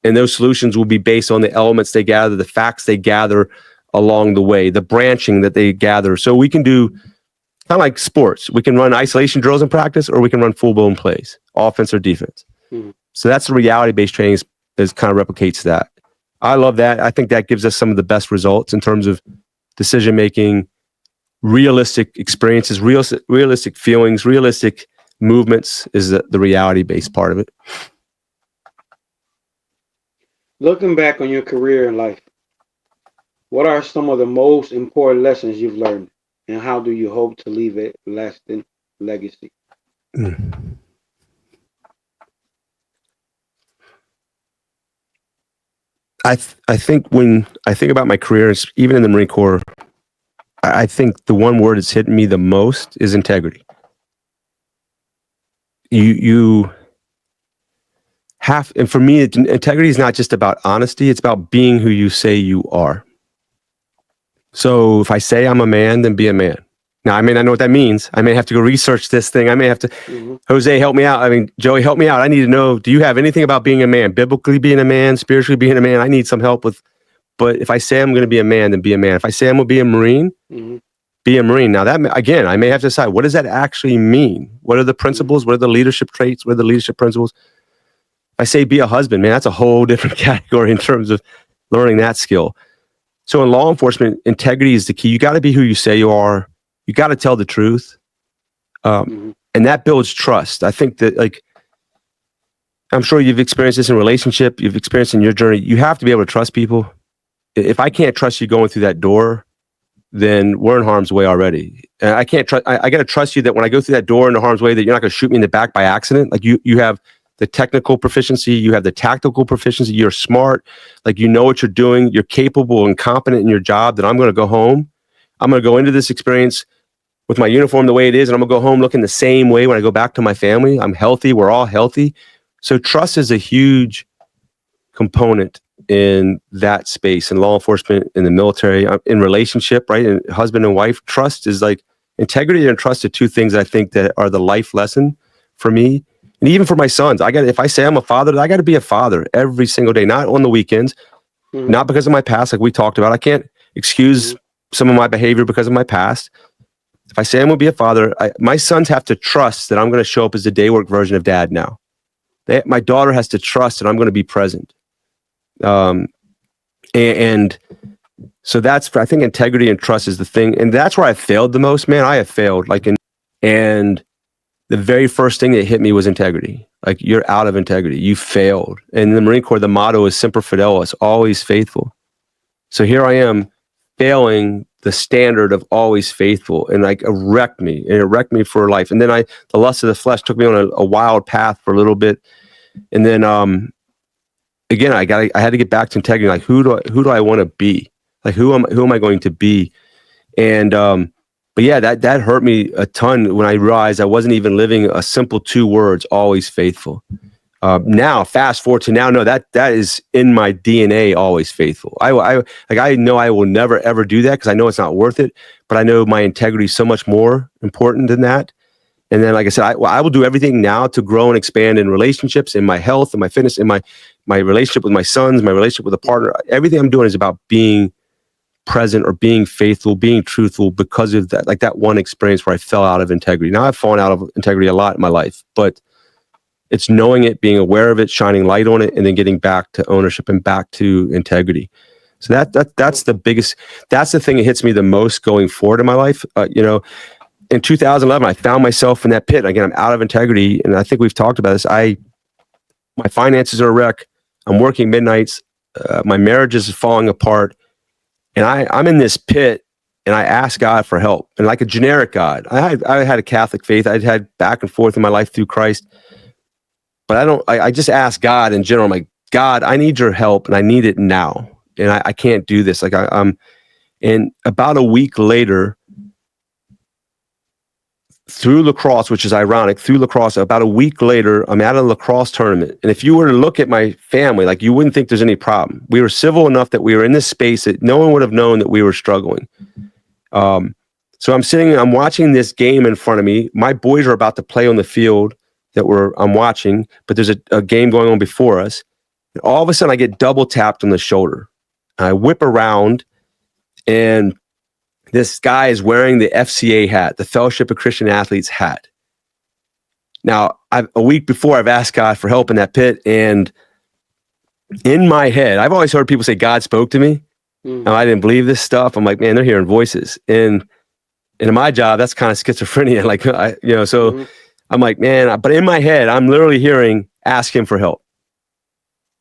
And those solutions will be based on the elements they gather, the facts they gather along the way, the branching that they gather. So we can do kind of like sports. We can run isolation drills in practice, or we can run full-blown plays, offense or defense. So that's the reality-based training that kind of replicates that. I love that. I think that gives us some of the best results in terms of decision-making, realistic experiences, realistic feelings, realistic movements is the reality-based part of it.
Looking back on your career in life, what are some of the most important lessons you've learned, and how do you hope to leave a lasting legacy?
I think when I think about my career, even in the Marine Corps, I think the one word that's hit me the most is integrity. You have, and for me, integrity is not just about honesty, it's about being who you say you are. So if I say I'm a man, then be a man. Now, I may not know what that means. I may have to go research this thing. I may have to, Jose, help me out. I mean, Joey, help me out. I need to know, do you have anything about being a man, biblically being a man, spiritually being a man? I need some help with, but if I say I'm going to be a man, then be a man. If I say I'm going to be a Marine, be a Marine. Now that, again, I may have to decide, what does that actually mean? What are the principles? What are the leadership traits? What are the leadership principles? If I say be a husband, man, that's a whole different category in terms of learning that skill. So in law enforcement, integrity is the key. You got to be who you say you are. You got to tell the truth. And that builds trust. I think that, like, I'm sure you've experienced this in relationship, you've experienced in your journey. You have to be able to trust people. If I can't trust you going through that door, then we're in harm's way already. And I can't trust, I got to trust you that when I go through that door into harm's way, that you're not going to shoot me in the back by accident. Like you have the technical proficiency, you have the tactical proficiency, you're smart, like you know what you're doing, you're capable and competent in your job, that I'm going to go home. I'm going to go into this experience with my uniform the way it is, and I'm going to go home looking the same way when I go back to my family. I'm healthy. We're all healthy. So trust is a huge component in that space, in law enforcement, in the military, in relationship, right? And husband and wife, trust is like, integrity and trust are two things I think that are the life lesson for me. And even for my sons, if I say I'm a father, I got to be a father every single day, not on the weekends, not because of my past, like we talked about. I can't excuse some of my behavior because of my past. If I say I'm going to be a father, my sons have to trust that I'm going to show up as the day work version of dad now. My daughter has to trust that I'm going to be present. And so I think integrity and trust is the thing. And that's where I failed the most, man. I have failed. And the very first thing that hit me was integrity. Like, you're out of integrity. You failed. And in the Marine Corps, the motto is Semper Fidelis, always faithful. So here I am failing the standard of always faithful, and like it wrecked me for life. And then the lust of the flesh took me on a wild path for a little bit. And then, again, I had to get back to integrity. Like, who do I want to be? Like, who am I going to be? And, but yeah, that hurt me a ton when I realized I wasn't even living a simple 2 words, always faithful. Now, fast forward to now, no, that is in my DNA, always faithful. I know I will never, ever do that because I know it's not worth it, but I know my integrity is so much more important than that. And then, like I said, I will do everything now to grow and expand in relationships, in my health, in my fitness, in my relationship with my sons, my relationship with a partner. Everything I'm doing is about being present or being faithful, being truthful, because of that, like that one experience where I fell out of integrity. Now I've fallen out of integrity a lot in my life, but it's knowing it, being aware of it, shining light on it, and then getting back to ownership and back to integrity. So that's the biggest, that's the thing that hits me the most going forward in my life. In 2011, I found myself in that pit. Again, I'm out of integrity. And I think we've talked about this. My finances are a wreck. I'm working midnights. My marriage is falling apart. And I'm in this pit, and I ask God for help. And like a generic God, I had a Catholic faith. I'd had back and forth in my life through Christ. But I just ask God in general. I'm like, God, I need your help, and I need it now. And I can't do this. Like and about a week later, through lacrosse, which is ironic, about a week later, I'm at a lacrosse tournament. And if you were to look at my family, like, you wouldn't think there's any problem. We were civil enough that we were in this space that no one would have known that we were struggling. So I'm watching this game in front of me. My boys are about to play on the field I'm watching, but there's a game going on before us. And all of a sudden I get double tapped on the shoulder. I whip around, and this guy is wearing the FCA hat, the Fellowship of Christian Athletes hat. Now, a week before, I've asked God for help in that pit, and in my head, I've always heard people say God spoke to me. Now, I didn't believe this stuff. I'm like, man, they're hearing voices. And in my job, that's kind of schizophrenia. Like, I'm like, man, but in my head, I'm literally hearing, ask him for help.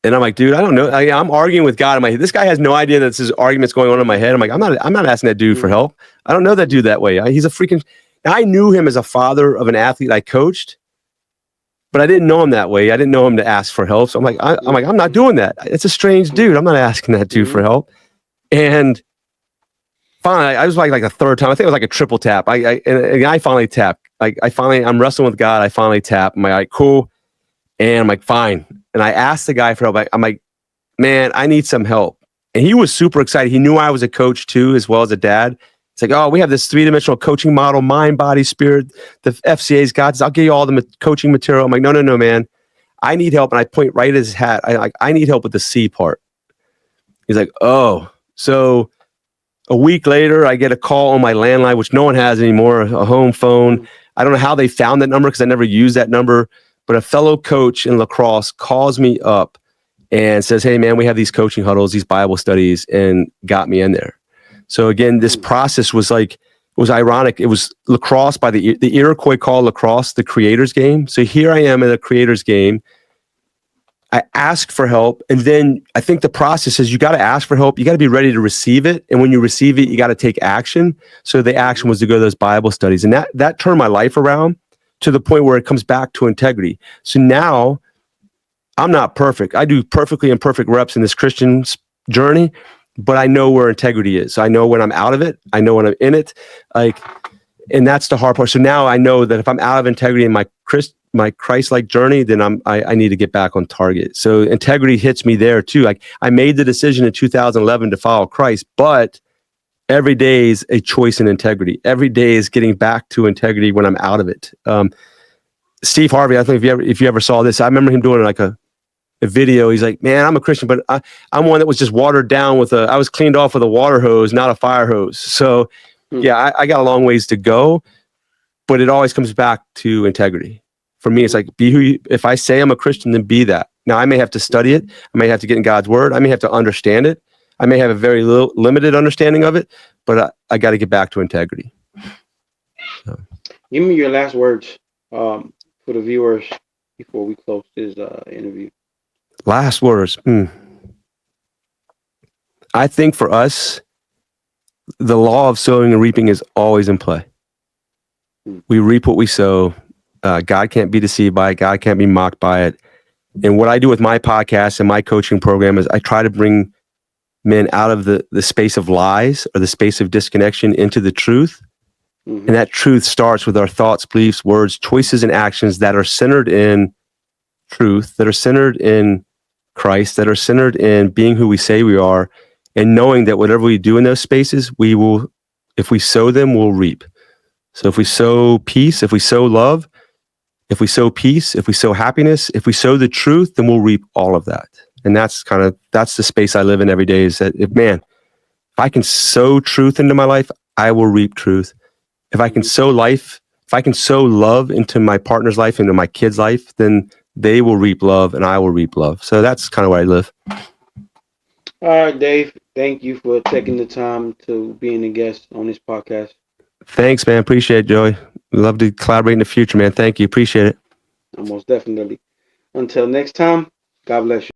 And I'm like, dude, I don't know. I'm arguing with God in my head. This guy has no idea that this is arguments going on in my head. I'm like, I'm not asking that dude for help. I don't know that dude that way. He's a freaking, I knew him as a father of an athlete I coached, but I didn't know him that way. I didn't know him to ask for help. So I'm like, I'm not doing that. It's a strange dude. I'm not asking that dude for help. And finally, I was like a third time. I think it was like a triple tap. And I finally tapped. I'm wrestling with God. I finally tap. I'm like, cool. And I'm like, fine. And I asked the guy for help. I'm like, man, I need some help. And he was super excited. He knew I was a coach too, as well as a dad. It's like, oh, we have this 3-dimensional coaching model, mind, body, spirit. The FCA's got this. I'll give you all the coaching material. I'm like, no, man. I need help. And I point right at his hat. I need help with the C part. He's like, oh. So a week later, I get a call on my landline, which no one has anymore, a home phone. I don't know how they found that number because I never used that number. But a fellow coach in lacrosse calls me up and says, hey man, we have these coaching huddles, these Bible studies, and got me in there. So again, this process was like, it was ironic. It was lacrosse by the Iroquois call lacrosse the creator's game. So here I am in the creator's game. I asked for help. And then I think the process is you got to ask for help. You got to be ready to receive it. And when you receive it, you got to take action. So the action was to go to those Bible studies. And that turned my life around to the point where it comes back to integrity. So now I'm not perfect. I do perfectly imperfect reps in this Christian journey, but I know where integrity is. I know when I'm out of it. I know when I'm in it. And that's the hard part. So now I know that if I'm out of integrity in my Christ-like journey, then I need to get back on target. So integrity hits me there too. Like I made the decision in 2011 to follow Christ, but every day is a choice in integrity. Every day is getting back to integrity when I'm out of it. Steve Harvey, I think if you ever saw this, I remember him doing like a video. He's like, man, I'm a Christian, but I'm one that was just watered down I was cleaned off with a water hose, not a fire hose. So yeah, I got a long ways to go, but it always comes back to integrity. For me, it's like, if I say I'm a Christian, then be that. Now I may have to study it. I may have to get in God's word. I may have to understand it. I may have a very limited understanding of it, but I got to get back to integrity. So.
Give me your last words for the viewers before we close this interview.
Last words. I think for us, the law of sowing and reaping is always in play. We reap what we sow. God can't be deceived by it. God can't be mocked by it. And what I do with my podcast and my coaching program is I try to bring men out of the space of lies or the space of disconnection into the truth. And that truth starts with our thoughts, beliefs, words, choices, and actions that are centered in truth, that are centered in Christ, that are centered in being who we say we are, and knowing that whatever we do in those spaces, we will, if we sow them, we'll reap. So if we sow peace, if we sow love, if we sow peace, if we sow happiness, if we sow the truth, then we'll reap all of that. And that's the space I live in every day, is that if I can sow truth into my life, I will reap truth. If I can sow love into my partner's life, into my kid's life, then they will reap love and I will reap love. So that's kind of where I live.
All right, Dave. Thank you for taking the time to being a guest on this podcast.
Thanks, man. Appreciate it, Joey. Love to collaborate in the future, man. Thank you. Appreciate it.
Most definitely. Until next time, God bless you.